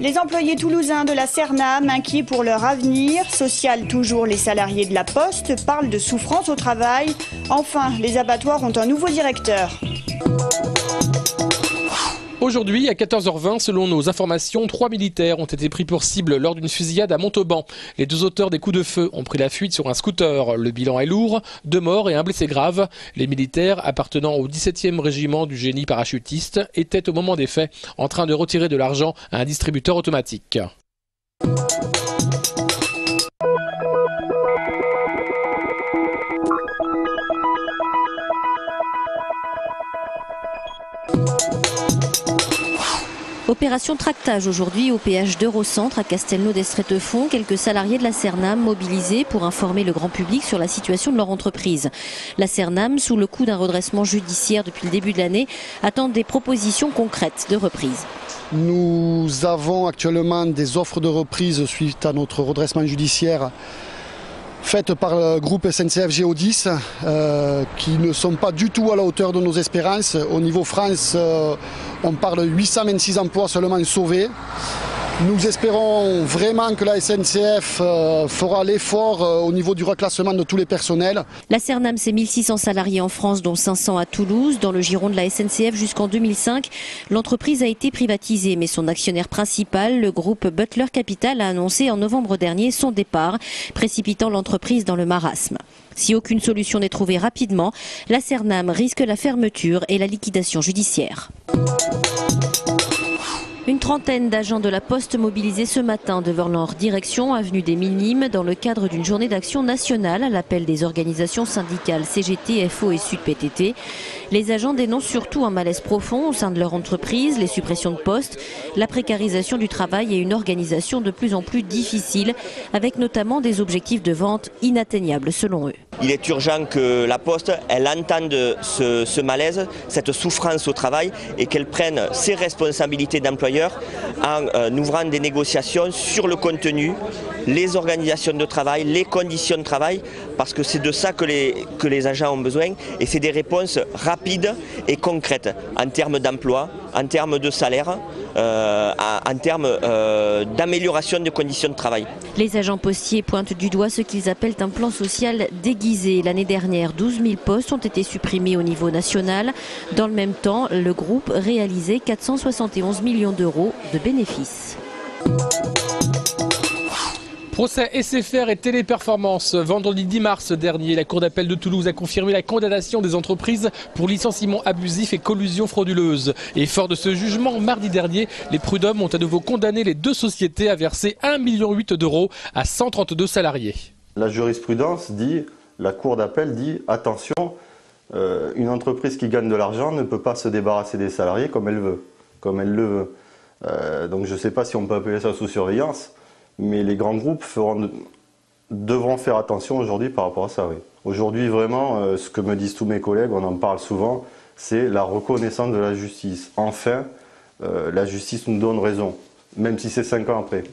Les employés toulousains de la Cernam, inquiets pour leur avenir, social toujours, les salariés de la Poste parlent de souffrance au travail. Enfin, les abattoirs ont un nouveau directeur. Aujourd'hui, à 14h20, selon nos informations, 3 militaires ont été pris pour cible lors d'une fusillade à Montauban. Les 2 auteurs des coups de feu ont pris la fuite sur un scooter. Le bilan est lourd, 2 morts et 1 blessé grave. Les militaires, appartenant au 17e régiment du génie parachutiste, étaient au moment des faits en train de retirer de l'argent à un distributeur automatique. Opération tractage aujourd'hui au péage d'Eurocentre à Castelnau-d'Estrétefond. Quelques salariés de la Cernam mobilisés pour informer le grand public sur la situation de leur entreprise. La Cernam, sous le coup d'un redressement judiciaire depuis le début de l'année, attend des propositions concrètes de reprise. Nous avons actuellement des offres de reprise suite à notre redressement judiciaire faites par le groupe SNCF Géodis qui ne sont pas du tout à la hauteur de nos espérances. Au niveau France, on parle de 826 emplois seulement sauvés. Nous espérons vraiment que la SNCF fera l'effort au niveau du reclassement de tous les personnels. La Cernam, c'est 1600 salariés en France, dont 500 à Toulouse. Dans le giron de la SNCF jusqu'en 2005, l'entreprise a été privatisée. Mais son actionnaire principal, le groupe Butler Capital, a annoncé en novembre dernier son départ, précipitant l'entreprise dans le marasme. Si aucune solution n'est trouvée rapidement, la Cernam risque la fermeture et la liquidation judiciaire. Une trentaine d'agents de la Poste mobilisés ce matin devant leur direction, avenue des Minimes, dans le cadre d'une journée d'action nationale à l'appel des organisations syndicales CGT, FO et Sud PTT. Les agents dénoncent surtout un malaise profond au sein de leur entreprise, les suppressions de postes, la précarisation du travail et une organisation de plus en plus difficile, avec notamment des objectifs de vente inatteignables selon eux. Il est urgent que la Poste, elle entende ce malaise, cette souffrance au travail et qu'elle prenne ses responsabilités d'employeur en ouvrant des négociations sur le contenu, les organisations de travail, les conditions de travail, parce que c'est de ça que les agents ont besoin et c'est des réponses rapides et concrètes en termes d'emploi, en termes de salaire, en termes d'amélioration des conditions de travail. Les agents postiers pointent du doigt ce qu'ils appellent un plan social déguisé. L'année dernière, 12 000 postes ont été supprimés au niveau national. Dans le même temps, le groupe réalisait 471 millions d'euros de bénéfices. Procès SFR et Téléperformance. Vendredi 10 mars dernier, la Cour d'appel de Toulouse a confirmé la condamnation des entreprises pour licenciement abusif et collusion frauduleuse. Et fort de ce jugement, mardi dernier, les prud'hommes ont à nouveau condamné les 2 sociétés à verser 1,8 million d'euros à 132 salariés. La jurisprudence dit, la Cour d'appel dit, attention, une entreprise qui gagne de l'argent ne peut pas se débarrasser des salariés comme elle le veut. Donc je ne sais pas si on peut appeler ça sous surveillance. Mais les grands groupes devront faire attention aujourd'hui par rapport à ça. Oui. Aujourd'hui, vraiment, ce que me disent tous mes collègues, on en parle souvent, c'est la reconnaissance de la justice. Enfin, la justice nous donne raison, même si c'est 5 ans après.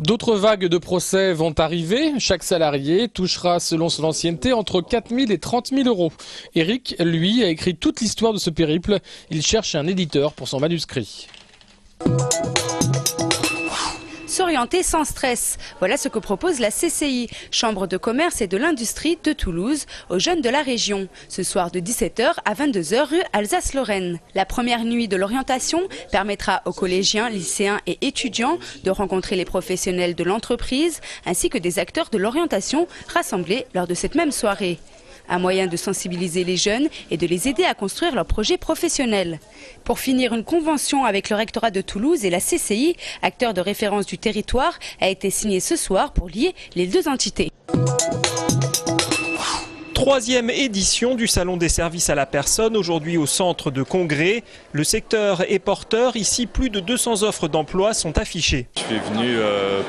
D'autres vagues de procès vont arriver. Chaque salarié touchera, selon son ancienneté, entre 4 000 et 30 000 euros. Eric, lui, a écrit toute l'histoire de ce périple. Il cherche un éditeur pour son manuscrit. S'orienter sans stress. Voilà ce que propose la CCI, Chambre de commerce et de l'industrie de Toulouse, aux jeunes de la région. Ce soir de 17h à 22h rue Alsace-Lorraine. La première nuit de l'orientation permettra aux collégiens, lycéens et étudiants de rencontrer les professionnels de l'entreprise ainsi que des acteurs de l'orientation rassemblés lors de cette même soirée. Un moyen de sensibiliser les jeunes et de les aider à construire leur projet professionnel. Pour finir, une convention avec le rectorat de Toulouse et la CCI, acteur de référence du territoire, a été signée ce soir pour lier les 2 entités. 3e édition du Salon des services à la personne, aujourd'hui au centre de congrès. Le secteur est porteur, ici plus de 200 offres d'emploi sont affichées. Je suis venu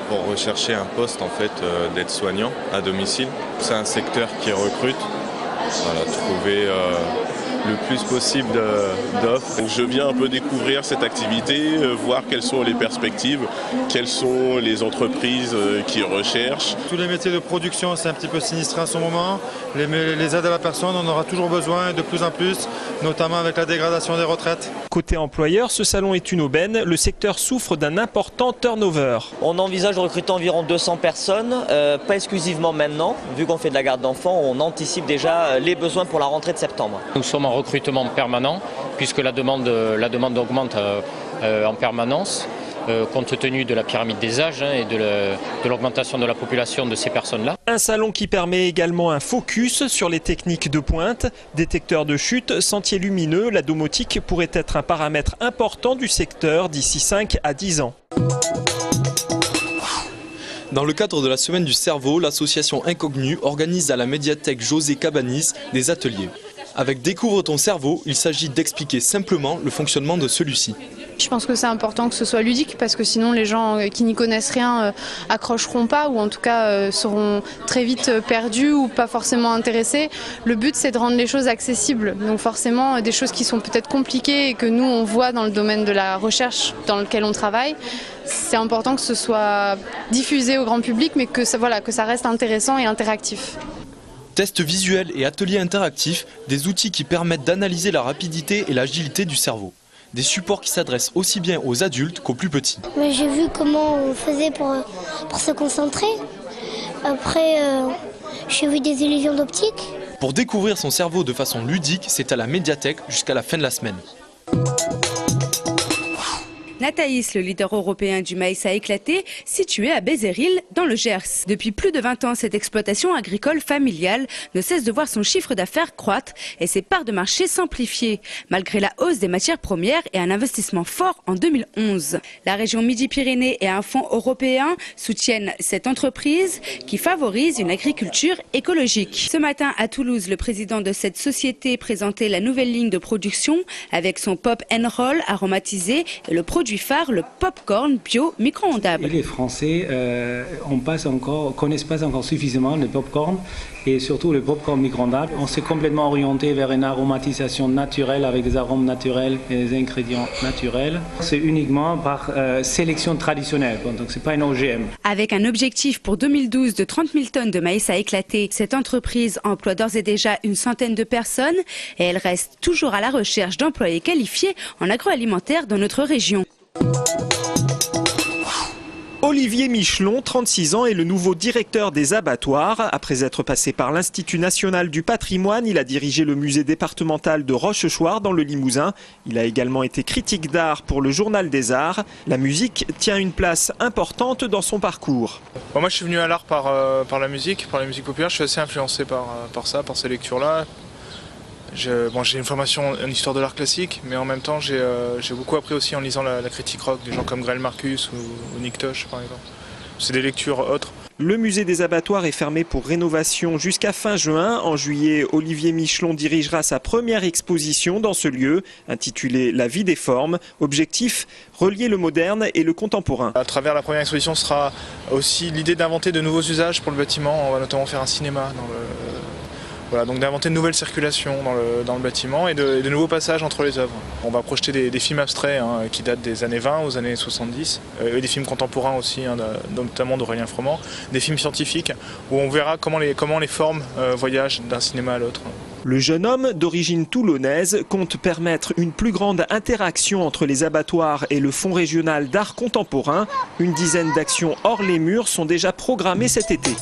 pour rechercher un poste en fait d'aide-soignant à domicile. C'est un secteur qui recrute. Voilà, trouver le plus possible d'offres. Je viens un peu découvrir cette activité, voir quelles sont les perspectives, quelles sont les entreprises qui recherchent. Tous les métiers de production, c'est un petit peu sinistré en ce moment. Les aides à la personne, on aura toujours besoin de plus en plus, notamment avec la dégradation des retraites. Côté employeur, ce salon est une aubaine. Le secteur souffre d'un important turnover. On envisage de recruter environ 200 personnes, pas exclusivement maintenant. Vu qu'on fait de la garde d'enfants, on anticipe déjà les besoins pour la rentrée de septembre. Nous sommes en recrutement permanent puisque la demande augmente en permanence. Compte tenu de la pyramide des âges et de l'augmentation de la population de ces personnes-là. Un salon qui permet également un focus sur les techniques de pointe, détecteurs de chute, sentiers lumineux. La domotique pourrait être un paramètre important du secteur d'ici 5 à 10 ans. Dans le cadre de la Semaine du cerveau, l'association Incognu organise à la médiathèque José Cabanis des ateliers. Avec Découvre ton cerveau, il s'agit d'expliquer simplement le fonctionnement de celui-ci. Je pense que c'est important que ce soit ludique parce que sinon les gens qui n'y connaissent rien accrocheront pas ou en tout cas seront très vite perdus ou pas forcément intéressés. Le but c'est de rendre les choses accessibles, donc forcément des choses qui sont peut-être compliquées et que nous on voit dans le domaine de la recherche dans lequel on travaille. C'est important que ce soit diffusé au grand public mais que ça reste intéressant et interactif. Tests visuels et ateliers interactifs, des outils qui permettent d'analyser la rapidité et l'agilité du cerveau. Des supports qui s'adressent aussi bien aux adultes qu'aux plus petits. J'ai vu comment on faisait pour se concentrer. Après, j'ai vu des illusions d'optique. Pour découvrir son cerveau de façon ludique, c'est à la médiathèque jusqu'à la fin de la semaine. Nathaïs, le leader européen du maïs à éclater, situé à Bézéril, dans le Gers. Depuis plus de 20 ans, cette exploitation agricole familiale ne cesse de voir son chiffre d'affaires croître et ses parts de marché s'amplifier, malgré la hausse des matières premières et un investissement fort en 2011. La région Midi-Pyrénées et un fonds européen soutiennent cette entreprise qui favorise une agriculture écologique. Ce matin, à Toulouse, le président de cette société présentait la nouvelle ligne de production avec son pop and roll aromatisé et le produit phare, le popcorn bio micro-ondable. Les Français connaissent pas encore suffisamment le popcorn et surtout le popcorn micro-ondable. On s'est complètement orienté vers une aromatisation naturelle avec des arômes naturels et des ingrédients naturels. C'est uniquement par sélection traditionnelle, donc c'est pas une OGM. Avec un objectif pour 2012 de 30 000 tonnes de maïs à éclater, cette entreprise emploie d'ores et déjà une centaine de personnes et elle reste toujours à la recherche d'employés qualifiés en agroalimentaire dans notre région. Olivier Michelon, 36 ans, est le nouveau directeur des abattoirs. Après être passé par l'Institut national du patrimoine, il a dirigé le musée départemental de Rochechouart dans le Limousin. Il a également été critique d'art pour le Journal des Arts. La musique tient une place importante dans son parcours. Bon, moi je suis venu à l'art par la musique populaire. Je suis assez influencé par ces lectures-là. J'ai une formation en histoire de l'art classique, mais en même temps j'ai beaucoup appris aussi en lisant la critique rock, des gens comme Grel Marcus ou Nick Tosh par exemple. C'est des lectures autres. Le musée des abattoirs est fermé pour rénovation jusqu'à fin juin. En juillet, Olivier Michelon dirigera sa première exposition dans ce lieu, intitulée La vie des formes. Objectif, relier le moderne et le contemporain. À travers la première exposition sera aussi l'idée d'inventer de nouveaux usages pour le bâtiment. On va notamment faire un cinéma dans le... Voilà, donc d'inventer de nouvelles circulations dans le bâtiment et de nouveaux passages entre les œuvres. On va projeter des films abstraits qui datent des années 20 aux années 70, et des films contemporains aussi, notamment d'Aurélien Froment, des films scientifiques où on verra comment les formes voyagent d'un cinéma à l'autre. Le jeune homme, d'origine toulonnaise, compte permettre une plus grande interaction entre les abattoirs et le Fonds régional d'art contemporain. Une dizaine d'actions hors les murs sont déjà programmées cet été.